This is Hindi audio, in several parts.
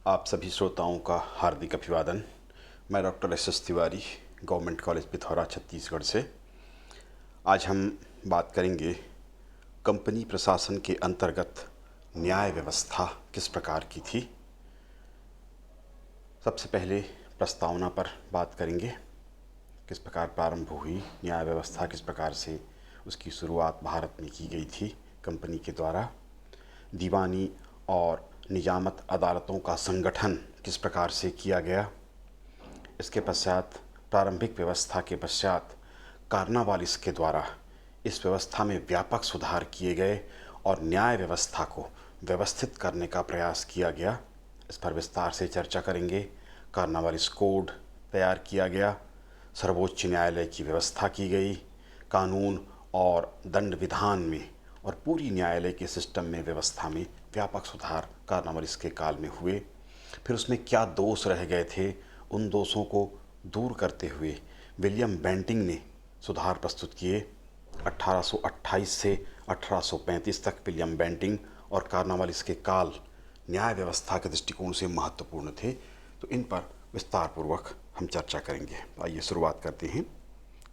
आप सभी श्रोताओं का हार्दिक अभिवादन। मैं doctor S Tiwari, government college Pithora, Chhattisgarh से। आज हम बात करेंगे कंपनी प्रशासन के अंतर्गत न्याय व्यवस्था किस प्रकार की थी। सबसे पहले प्रस्तावना पर बात करेंगे, किस प्रकार प्रारंभ हुई न्याय व्यवस्था, किस प्रकार से उसकी शुरुआत भारत में की गई थी कंपनी के द्वारा। दीवानी और निजामत अदालतों का संगठन किस प्रकार से किया गया। इसके पश्चात प्रारंभिक व्यवस्था के पश्चात कार्नावालिस के द्वारा इस व्यवस्था में व्यापक सुधार किए गए और न्याय व्यवस्था को व्यवस्थित करने का प्रयास किया गया। इस पर विस्तार से चर्चा करेंगे। कार्नावालिस कोड तैयार किया गया, सर्वोच्च न्यायालय की व्यवस्था की गई, कानून और दंड विधान में और पूरी न्यायालय के सिस्टम में व्यवस्था में व्यापक सुधार कार्नावालिस के काल में हुए। फिर उसमें क्या दोष रह गए थे, उन दोषों को दूर करते हुए विलियम बेंटिंग ने सुधार प्रस्तुत किए। 1828 से 1835 तक विलियम बेंटिंग और कार्नावालिस के काल न्याय व्यवस्था के दृष्टिकोण से महत्वपूर्ण थे, तो इन पर विस्तार पूर्वक हम चर्चा करेंगे। आइए शुरुआत करते हैं।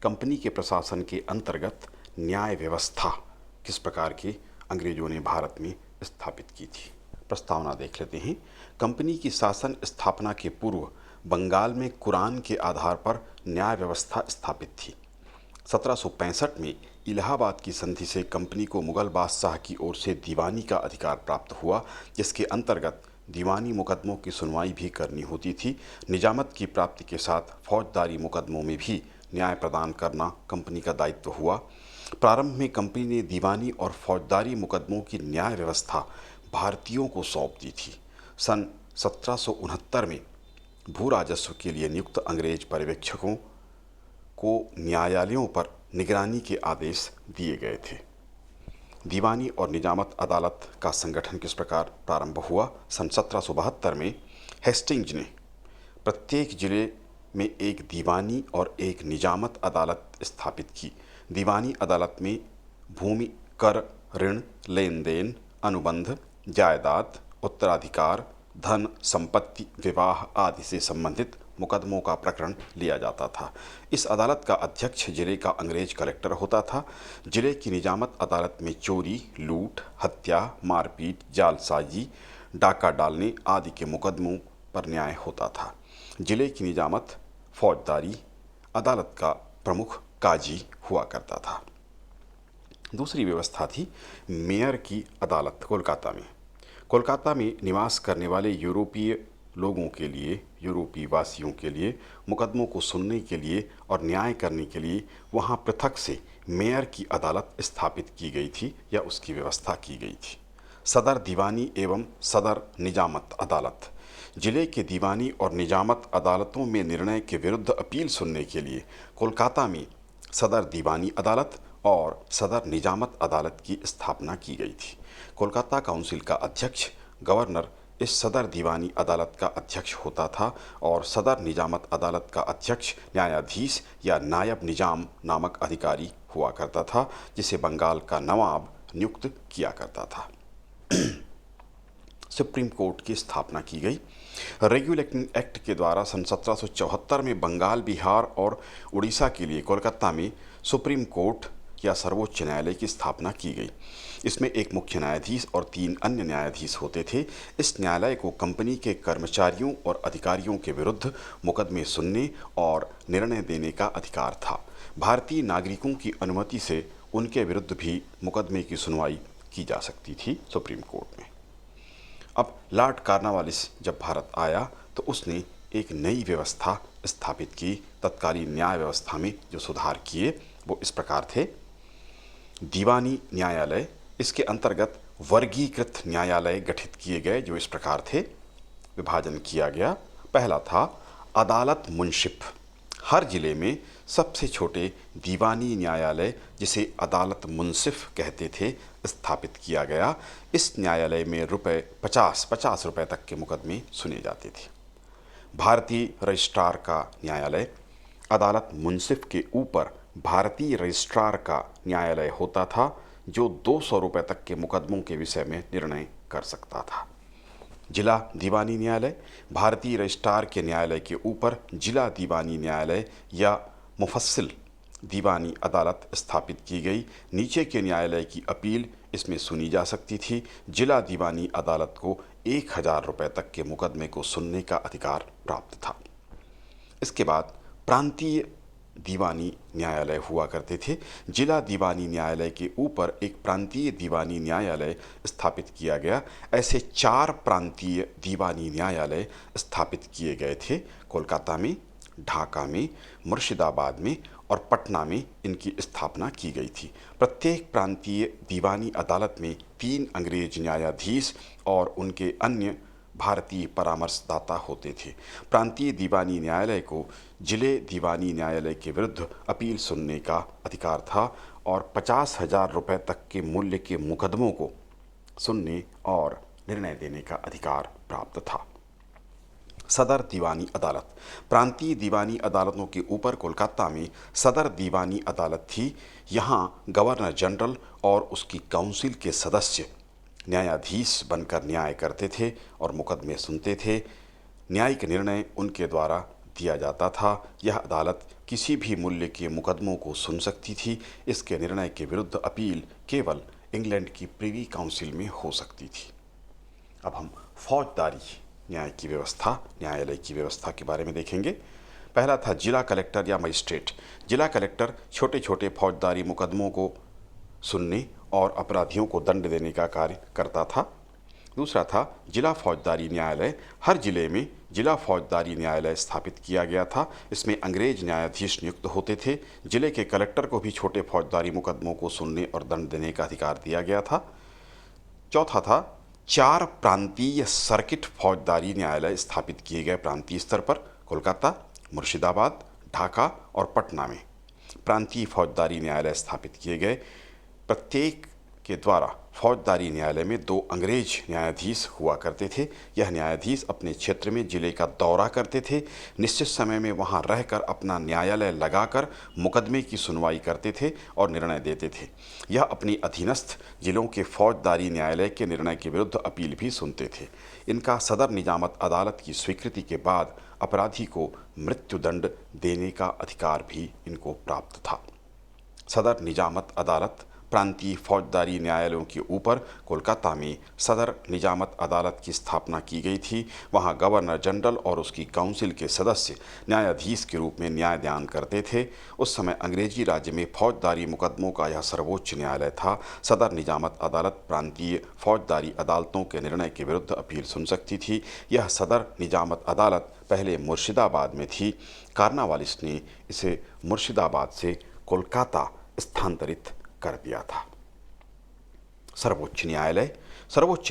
कंपनी के प्रशासन के अंतर्गत न्याय व्यवस्था किस प्रकार की अंग्रेजों ने भारत में स्थापित की थी। प्रस्तावना देख लेते हैं। कंपनी की शासन स्थापना के पूर्व बंगाल में कुरान के आधार पर न्याय व्यवस्था स्थापित थी। 1765 में इलाहाबाद की संधि से कंपनी को मुगल बादशाह की ओर से दीवानी का अधिकार प्राप्त हुआ, जिसके अंतर्गत दीवानी मुकदमों की सुनवाई भी करनी होती थी। निजामत की प्राप्ति के साथ फौजदारी मुकदमों में भी न्याय प्रदान करना कंपनी का दायित्व हुआ। प्रारंभ में कंपनी ने दीवानी और फौजदारी मुकदमों की न्याय व्यवस्था भारतीयों को सौंप दी थी। सन 1769 में भू राजस्व के लिए नियुक्त अंग्रेज पर्यवेक्षकों को न्यायालयों पर निगरानी के आदेश दिए गए थे। दीवानी और निजामत अदालत का संगठन किस प्रकार प्रारंभ हुआ। सन 1772 में हेस्टिंग्स ने प्रत्येक जिले में एक दीवानी और एक निजामत अदालत स्थापित की। दीवानी अदालत में भूमि, कर, ऋण, लेन देन, अनुबंध, जायदाद, उत्तराधिकार, धन, संपत्ति, विवाह आदि से संबंधित मुकदमों का प्रकरण लिया जाता था। इस अदालत का अध्यक्ष जिले का अंग्रेज कलेक्टर होता था। जिले की निजामत अदालत में चोरी, लूट, हत्या, मारपीट, जालसाजी, डाका डालने आदि के मुकदमों पर न्याय होता था। जिले की निजामत फौजदारी अदालत का प्रमुख काजी हुआ करता था। दूसरी व्यवस्था थी मेयर की अदालत कोलकाता में। कोलकाता में निवास करने वाले यूरोपीय लोगों के लिए, यूरोपीय वासियों के लिए मुकदमों को सुनने के लिए और न्याय करने के लिए वहाँ पृथक से मेयर की अदालत स्थापित की गई थी या उसकी व्यवस्था की गई थी। सदर दीवानी एवं सदर निजामत अदालत। जिले के दीवानी और निजामत अदालतों में निर्णय के विरुद्ध अपील सुनने के लिए कोलकाता में सदर दीवानी अदालत और सदर निजामत अदालत की स्थापना की गई थी। कोलकाता काउंसिल का अध्यक्ष गवर्नर इस सदर दीवानी अदालत का अध्यक्ष होता था और सदर निजामत अदालत का अध्यक्ष न्यायाधीश या नायब निजाम नामक अधिकारी हुआ करता था, जिसे बंगाल का नवाब नियुक्त किया करता था। सुप्रीम कोर्ट की स्थापना की गई। रेगुलेटिंग एक्ट के द्वारा सन 1774 में बंगाल, बिहार और उड़ीसा के लिए कोलकाता में सुप्रीम कोर्ट या सर्वोच्च न्यायालय की स्थापना की गई। इसमें एक मुख्य न्यायाधीश और 3 अन्य न्यायाधीश होते थे। इस न्यायालय को कंपनी के कर्मचारियों और अधिकारियों के विरुद्ध मुकदमे सुनने और निर्णय देने का अधिकार था। भारतीय नागरिकों की अनुमति से उनके विरुद्ध भी मुकदमे की सुनवाई की जा सकती थी सुप्रीम कोर्ट में। अब लॉर्ड कार्नावालिस जब भारत आया तो उसने एक नई व्यवस्था स्थापित की। तत्कालीन न्याय व्यवस्था में जो सुधार किए वो इस प्रकार थे। दीवानी न्यायालय, इसके अंतर्गत वर्गीकृत न्यायालय गठित किए गए जो इस प्रकार थे, विभाजन किया गया। पहला था अदालत मुंशिफ। हर जिले में सबसे छोटे दीवानी न्यायालय, जिसे अदालत मुंसिफ कहते थे, स्थापित किया गया। इस न्यायालय में 50 रुपए तक के मुकदमे सुने जाते थे। भारतीय रजिस्ट्रार का न्यायालय। अदालत मुंसिफ के ऊपर भारतीय रजिस्ट्रार का न्यायालय होता था, जो 200 रुपए तक के मुकदमों के विषय में निर्णय कर सकता था। जिला दीवानी न्यायालय भारतीय रजिस्ट्रार के न्यायालय के ऊपर जिला दीवानी न्यायालय या मुफस्सिल दीवानी अदालत स्थापित की गई। नीचे के न्यायालय की अपील इसमें सुनी जा सकती थी। जिला दीवानी अदालत को 1000 रुपये तक के मुकदमे को सुनने का अधिकार प्राप्त था। इसके बाद प्रांतीय दीवानी न्यायालय हुआ करते थे। जिला दीवानी न्यायालय के ऊपर एक प्रांतीय दीवानी न्यायालय स्थापित किया गया। ऐसे 4 प्रांतीय दीवानी न्यायालय स्थापित किए गए थे। कोलकाता में, ढाका में, मुर्शिदाबाद में और पटना में इनकी स्थापना की गई थी। प्रत्येक प्रांतीय दीवानी अदालत में 3 अंग्रेज न्यायाधीश और उनके अन्य भारतीय परामर्शदाता होते थे। प्रांतीय दीवानी न्यायालय को जिले दीवानी न्यायालय के विरुद्ध अपील सुनने का अधिकार था और 50,000 रुपये तक के मूल्य के मुकदमों को सुनने और निर्णय देने का अधिकार प्राप्त था। सदर दीवानी अदालत प्रांतीय दीवानी अदालतों के ऊपर कोलकाता में सदर दीवानी अदालत थी। यहाँ गवर्नर जनरल और उसकी काउंसिल के सदस्य न्यायाधीश बनकर न्याय करते थे और मुकदमे सुनते थे। न्यायिक निर्णय उनके द्वारा दिया जाता था। यह अदालत किसी भी मूल्य के मुकदमों को सुन सकती थी। इसके निर्णय के विरुद्ध अपील केवल इंग्लैंड की प्रिवी काउंसिल में हो सकती थी। अब हम फौजदारी न्याय की व्यवस्था, न्यायालय की व्यवस्था के बारे में देखेंगे। पहला था जिला कलेक्टर या मजिस्ट्रेट। जिला कलेक्टर छोटे छोटे फौजदारी मुकदमों को सुनने और अपराधियों को दंड देने का कार्य करता था। दूसरा था जिला फौजदारी न्यायालय। हर जिले में जिला फौजदारी न्यायालय स्थापित किया गया था। इसमें अंग्रेज न्यायाधीश नियुक्त होते थे। जिले के कलेक्टर को भी छोटे फौजदारी मुकदमों को सुनने और दंड देने का अधिकार दिया गया था। चौथा था 4 प्रांतीय सर्किट फौजदारी न्यायालय स्थापित किए गए प्रांतीय स्तर पर। कोलकाता, मुर्शिदाबाद, ढाका और पटना में प्रांतीय फौजदारी न्यायालय स्थापित किए गए। प्रत्येक के द्वारा फौजदारी न्यायालय में 2 अंग्रेज न्यायाधीश हुआ करते थे। यह न्यायाधीश अपने क्षेत्र में जिले का दौरा करते थे। निश्चित समय में वहां रहकर अपना न्यायालय लगाकर मुकदमे की सुनवाई करते थे और निर्णय देते थे। यह अपनी अधीनस्थ जिलों के फौजदारी न्यायालय के निर्णय के विरुद्ध अपील भी सुनते थे। इनका सदर निजामत अदालत की स्वीकृति के बाद अपराधी को मृत्युदंड देने का अधिकार भी इनको प्राप्त था। सदर निजामत अदालत प्रांतीय फौजदारी न्यायालयों के ऊपर कोलकाता में सदर निजामत अदालत की स्थापना की गई थी। वहां गवर्नर जनरल और उसकी काउंसिल के सदस्य न्यायाधीश के रूप में न्यायदान करते थे। उस समय अंग्रेजी राज्य में फौजदारी मुकदमों का यह सर्वोच्च न्यायालय था। सदर निजामत अदालत प्रांतीय फौजदारी अदालतों के निर्णय के विरुद्ध अपील सुन सकती थी। यह सदर निजामत अदालत पहले मुर्शिदाबाद में थी। कार्नावालिस ने इसे मुर्शिदाबाद से कोलकाता स्थानांतरित कर दिया था। सर्वोच्च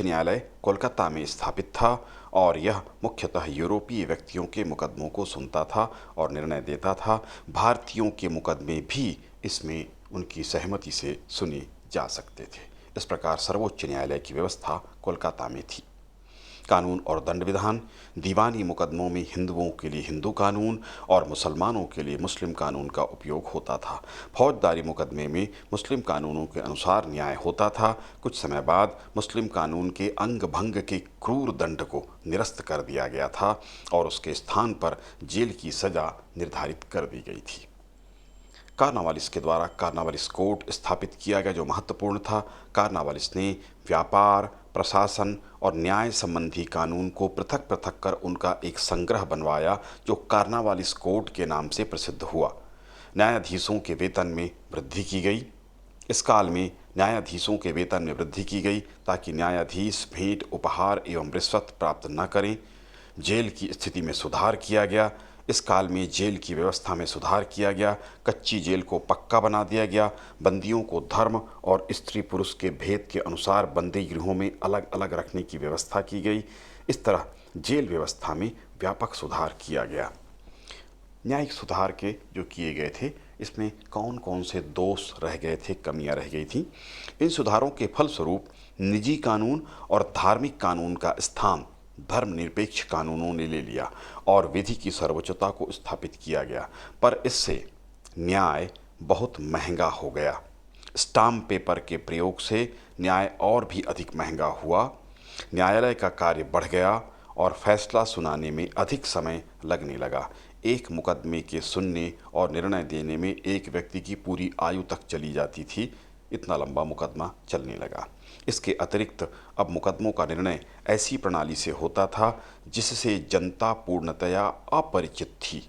न्यायालय कोलकाता में स्थापित था और यह मुख्यतः यूरोपीय व्यक्तियों के मुकदमों को सुनता था और निर्णय देता था। भारतीयों के मुकदमे भी इसमें उनकी सहमति से सुने जा सकते थे। इस प्रकार सर्वोच्च न्यायालय की व्यवस्था कोलकाता में थी। कानून और दंड विधान दीवानी मुकदमों में हिंदुओं के लिए हिंदू कानून और मुसलमानों के लिए मुस्लिम कानून का उपयोग होता था। फौजदारी मुकदमे में मुस्लिम कानूनों के अनुसार न्याय होता था। कुछ समय बाद मुस्लिम कानून के अंग भंग के क्रूर दंड को निरस्त कर दिया गया था और उसके स्थान पर जेल की सजा निर्धारित कर दी गई थी। कार्नावालिस के द्वारा कार्नावालिस कोर्ट स्थापित किया गया जो महत्वपूर्ण था। कार्नावालिस ने व्यापार, प्रशासन और न्याय संबंधी कानून को पृथक पृथक कर उनका एक संग्रह बनवाया जो कार्नावालिस कोर्ट के नाम से प्रसिद्ध हुआ। न्यायाधीशों के वेतन में वृद्धि की गई। इस काल में न्यायाधीशों के वेतन में वृद्धि की गई ताकि न्यायाधीश भेंट, उपहार एवं रिश्वत प्राप्त न करें। जेल की स्थिति में सुधार किया गया। इस काल में जेल की व्यवस्था में सुधार किया गया। कच्ची जेल को पक्का बना दिया गया। बंदियों को धर्म और स्त्री पुरुष के भेद के अनुसार बंदी गृहों में अलग अलग रखने की व्यवस्था की गई। इस तरह जेल व्यवस्था में व्यापक सुधार किया गया। न्यायिक सुधार के जो किए गए थे इसमें कौन कौन से दोष रह गए थे, कमियां रह गई थी। इन सुधारों के फलस्वरूप निजी कानून और धार्मिक कानून का स्थान धर्मनिरपेक्ष कानूनों ने ले लिया और विधि की सर्वोच्चता को स्थापित किया गया। पर इससे न्याय बहुत महंगा हो गया। स्टाम्प पेपर के प्रयोग से न्याय और भी अधिक महंगा हुआ। न्यायालय का कार्य बढ़ गया और फैसला सुनाने में अधिक समय लगने लगा। एक मुकदमे के सुनने और निर्णय देने में एक व्यक्ति की पूरी आयु तक चली जाती थी। इतना लंबा मुकदमा चलने लगा। इसके अतिरिक्त अब मुकदमों का निर्णय ऐसी प्रणाली से होता था जिससे जनता पूर्णतया अपरिचित थी।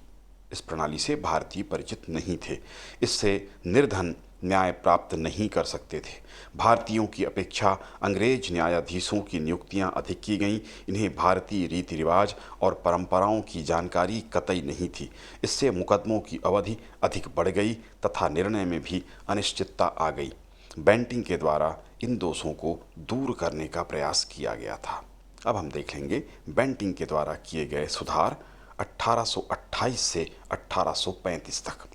इस प्रणाली से भारतीय परिचित नहीं थे। इससे निर्धन न्याय प्राप्त नहीं कर सकते थे। भारतीयों की अपेक्षा अंग्रेज न्यायाधीशों की नियुक्तियां अधिक की गईं। इन्हें भारतीय रीति रिवाज और परंपराओं की जानकारी कतई नहीं थी। इससे मुकदमों की अवधि अधिक बढ़ गई तथा निर्णय में भी अनिश्चितता आ गई। बेंटिंग के द्वारा इन दोषों को दूर करने का प्रयास किया गया था। अब हम देख लेंगे बेंटिंग के द्वारा किए गए सुधार 1828 से 1835 तक।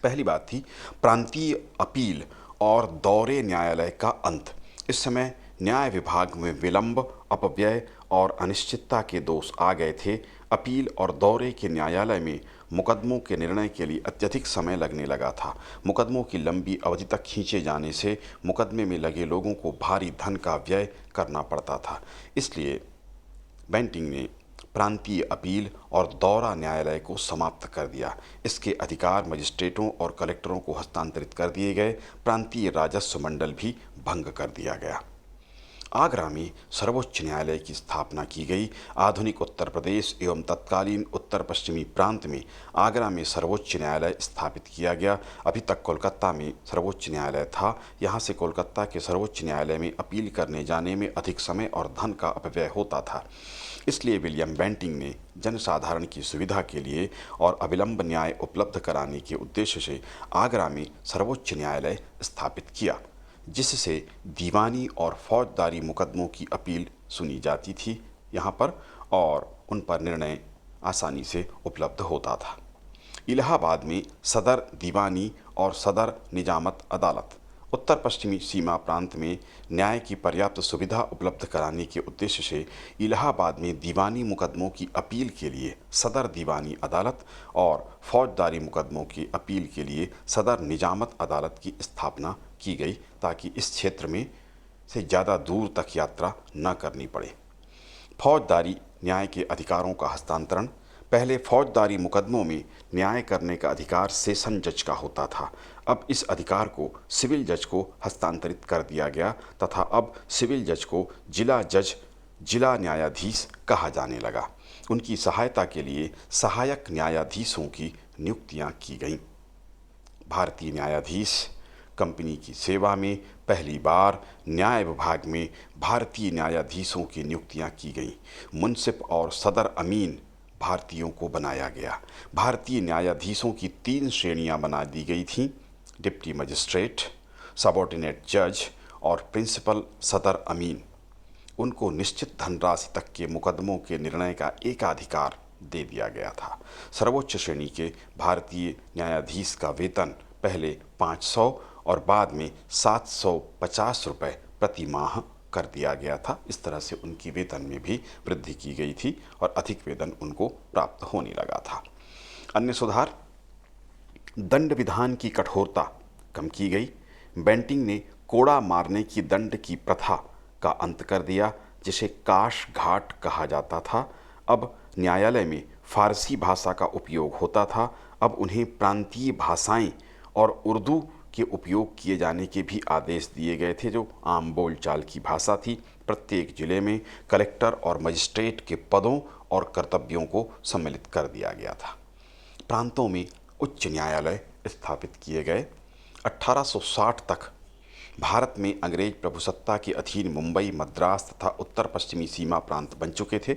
पहली बात थी प्रांतीय अपील और दौरे न्यायालय का अंत। इस समय न्याय विभाग में विलंब, अपव्यय और अनिश्चितता के दोष आ गए थे। अपील और दौरे के न्यायालय में मुकदमों के निर्णय के लिए अत्यधिक समय लगने लगा था। मुकदमों की लंबी अवधि तक खींचे जाने से मुकदमे में लगे लोगों को भारी धन का व्यय करना पड़ता था। इसलिए बेंटिंग ने प्रांतीय अपील और दौरा न्यायालय को समाप्त कर दिया। इसके अधिकार मजिस्ट्रेटों और कलेक्टरों को हस्तांतरित कर दिए गए। प्रांतीय राजस्व मंडल भी भंग कर दिया गया। आगरा में सर्वोच्च न्यायालय की स्थापना की गई। आधुनिक उत्तर प्रदेश एवं तत्कालीन उत्तर पश्चिमी प्रांत में आगरा में सर्वोच्च न्यायालय स्थापित किया गया। अभी तक कोलकाता में सर्वोच्च न्यायालय था। यहाँ से कोलकाता के सर्वोच्च न्यायालय में अपील करने जाने में अधिक समय और धन का अपव्यय होता था। इसलिए विलियम बेंटिंग ने जनसाधारण की सुविधा के लिए और अविलंब न्याय उपलब्ध कराने के उद्देश्य से आगरा में सर्वोच्च न्यायालय स्थापित किया, जिससे दीवानी और फौजदारी मुकदमों की अपील सुनी जाती थी यहाँ पर और उन पर निर्णय आसानी से उपलब्ध होता था। इलाहाबाद में सदर दीवानी और सदर निजामत अदालत। उत्तर पश्चिमी सीमा प्रांत में न्याय की पर्याप्त सुविधा उपलब्ध कराने के उद्देश्य से इलाहाबाद में दीवानी मुकदमों की अपील के लिए सदर दीवानी अदालत और फौजदारी मुकदमों की अपील के लिए सदर निजामत अदालत की स्थापना की गई, ताकि इस क्षेत्र में से ज़्यादा दूर तक यात्रा न करनी पड़े। फौजदारी न्याय के अधिकारों का हस्तांतरण। पहले फौजदारी मुकदमों में न्याय करने का अधिकार सेशन जज का होता था। अब इस अधिकार को सिविल जज को हस्तांतरित कर दिया गया तथा अब सिविल जज को जिला जज, जिला न्यायाधीश कहा जाने लगा। उनकी सहायता के लिए सहायक न्यायाधीशों की नियुक्तियां की गईं। भारतीय न्यायाधीश कंपनी की सेवा में पहली बार न्याय विभाग में भारतीय न्यायाधीशों की नियुक्तियां की गईं। मुंसिफ और सदर अमीन भारतीयों को बनाया गया। भारतीय न्यायाधीशों की 3 श्रेणियां बना दी गई थीं: डिप्टी मजिस्ट्रेट, सबॉर्डिनेट जज और प्रिंसिपल सदर अमीन। उनको निश्चित धनराशि तक के मुकदमों के निर्णय का एकाधिकार दे दिया गया था। सर्वोच्च श्रेणी के भारतीय न्यायाधीश का वेतन पहले 500 और बाद में 750 रुपये प्रति माह कर दिया गया था। इस तरह से उनकी वेतन में भी वृद्धि की गई थी और अधिक वेतन उनको प्राप्त होने लगा था। अन्य सुधार, दंड विधान की कठोरता कम की गई। बेंटिंग ने कोड़ा मारने की दंड की प्रथा का अंत कर दिया, जिसे काश घाट कहा जाता था। अब न्यायालय में फारसी भाषा का उपयोग होता था। अब उन्हें प्रांतीय भाषाएं और उर्दू के उपयोग किए जाने के भी आदेश दिए गए थे, जो आम बोलचाल की भाषा थी। प्रत्येक जिले में कलेक्टर और मजिस्ट्रेट के पदों और कर्तव्यों को सम्मिलित कर दिया गया था। प्रांतों में उच्च न्यायालय स्थापित किए गए। 1860 तक भारत में अंग्रेज प्रभुसत्ता के अधीन मुंबई, मद्रास तथा उत्तर पश्चिमी सीमा प्रांत बन चुके थे।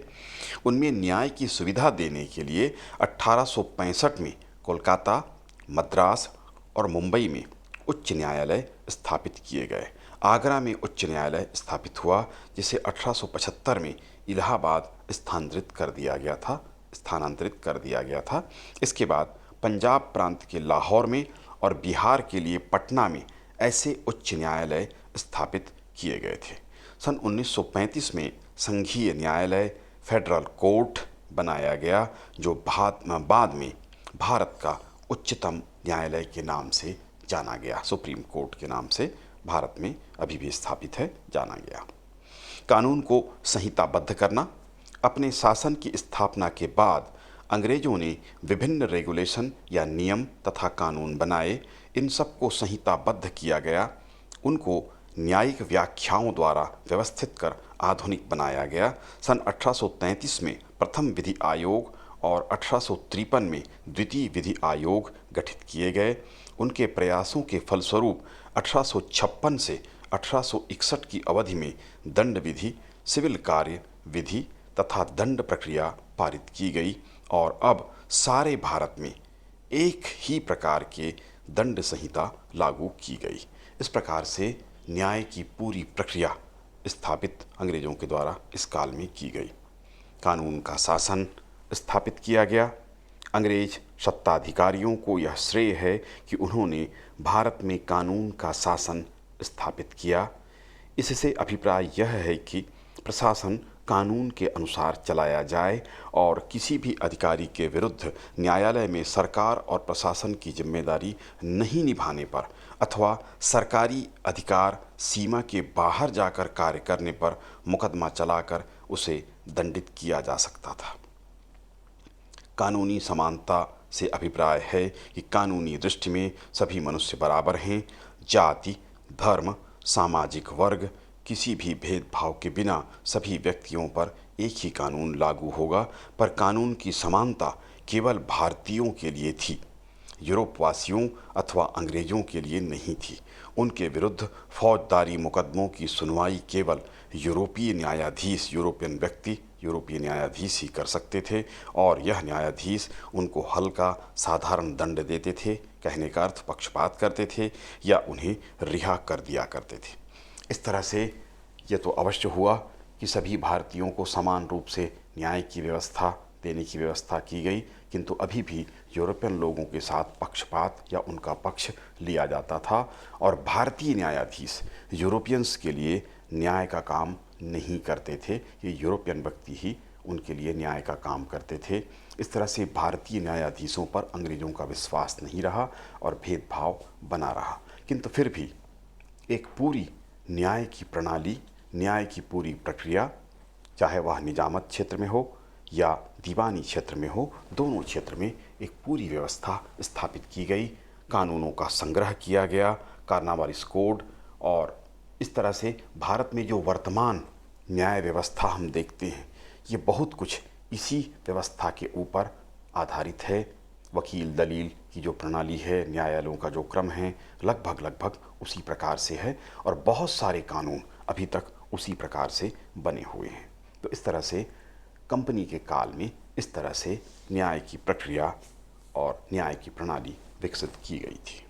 उनमें न्याय की सुविधा देने के लिए 1865 में कोलकाता, मद्रास और मुंबई में उच्च न्यायालय स्थापित किए गए। आगरा में उच्च न्यायालय स्थापित हुआ, जिसे 1875 में इलाहाबाद स्थानांतरित कर दिया गया था। इसके बाद पंजाब प्रांत के लाहौर में और बिहार के लिए पटना में ऐसे उच्च न्यायालय स्थापित किए गए थे। सन 1935 में संघीय न्यायालय फेडरल कोर्ट बनाया गया, जो बाद में भारत का उच्चतम न्यायालय के नाम से जाना गया। सुप्रीम कोर्ट के नाम से भारत में अभी भी स्थापित है, जाना गया। कानून को संहिताबद्ध करना। अपने शासन की स्थापना के बाद अंग्रेजों ने विभिन्न रेगुलेशन या नियम तथा कानून बनाए। इन सब को संहिताबद्ध किया गया। उनको न्यायिक व्याख्याओं द्वारा व्यवस्थित कर आधुनिक बनाया गया। सन 1833 में प्रथम विधि आयोग और 1853 में द्वितीय विधि आयोग गठित किए गए। उनके प्रयासों के फलस्वरूप 1856 से 1861 की अवधि में दंड विधि, सिविल कार्य विधि तथा दंड प्रक्रिया पारित की गई और अब सारे भारत में एक ही प्रकार के दंड संहिता लागू की गई। इस प्रकार से न्याय की पूरी प्रक्रिया स्थापित अंग्रेजों के द्वारा इस काल में की गई। कानून का शासन स्थापित किया गया। अंग्रेज सत्ताधिकारियों को यह श्रेय है कि उन्होंने भारत में कानून का शासन स्थापित किया। इससे अभिप्राय यह है कि प्रशासन कानून के अनुसार चलाया जाए और किसी भी अधिकारी के विरुद्ध न्यायालय में सरकार और प्रशासन की जिम्मेदारी नहीं निभाने पर अथवा सरकारी अधिकार सीमा के बाहर जाकर कार्य करने पर मुकदमा चलाकर उसे दंडित किया जा सकता था। कानूनी समानता से अभिप्राय है कि कानूनी दृष्टि में सभी मनुष्य बराबर हैं। जाति, धर्म, सामाजिक वर्ग, किसी भी भेदभाव के बिना सभी व्यक्तियों पर एक ही कानून लागू होगा। पर कानून की समानता केवल भारतीयों के लिए थी, यूरोपवासियों अथवा अंग्रेजों के लिए नहीं थी। उनके विरुद्ध फौजदारी मुकदमों की सुनवाई केवल यूरोपीय न्यायाधीश, यूरोपियन व्यक्ति, यूरोपीय न्यायाधीश ही कर सकते थे और यह न्यायाधीश उनको हल्का साधारण दंड देते थे, कहने का अर्थ पक्षपात करते थे या उन्हें रिहा कर दिया करते थे। इस तरह से ये तो अवश्य हुआ कि सभी भारतीयों को समान रूप से न्याय की व्यवस्था देने की व्यवस्था की गई, किंतु अभी भी यूरोपियन लोगों के साथ पक्षपात या उनका पक्ष लिया जाता था और भारतीय न्यायाधीश यूरोपियंस के लिए न्याय का काम नहीं करते थे। ये यूरोपियन व्यक्ति ही उनके लिए न्याय का काम करते थे। इस तरह से भारतीय न्यायाधीशों पर अंग्रेजों का विश्वास नहीं रहा और भेदभाव बना रहा। किंतु फिर भी एक पूरी न्याय की प्रणाली, न्याय की पूरी प्रक्रिया, चाहे वह निजामत क्षेत्र में हो या दीवानी क्षेत्र में हो, दोनों क्षेत्र में एक पूरी व्यवस्था स्थापित की गई। कानूनों का संग्रह किया गया, कार्नावालिस कोड, और इस तरह से भारत में जो वर्तमान न्याय व्यवस्था हम देखते हैं ये बहुत कुछ इसी व्यवस्था के ऊपर आधारित है। वकील दलील की जो प्रणाली है, न्यायालयों का जो क्रम है, लगभग उसी प्रकार से है और बहुत सारे कानून अभी तक उसी प्रकार से बने हुए हैं। तो इस तरह से कंपनी के काल में इस तरह से न्याय की प्रक्रिया और न्याय की प्रणाली विकसित की गई थी।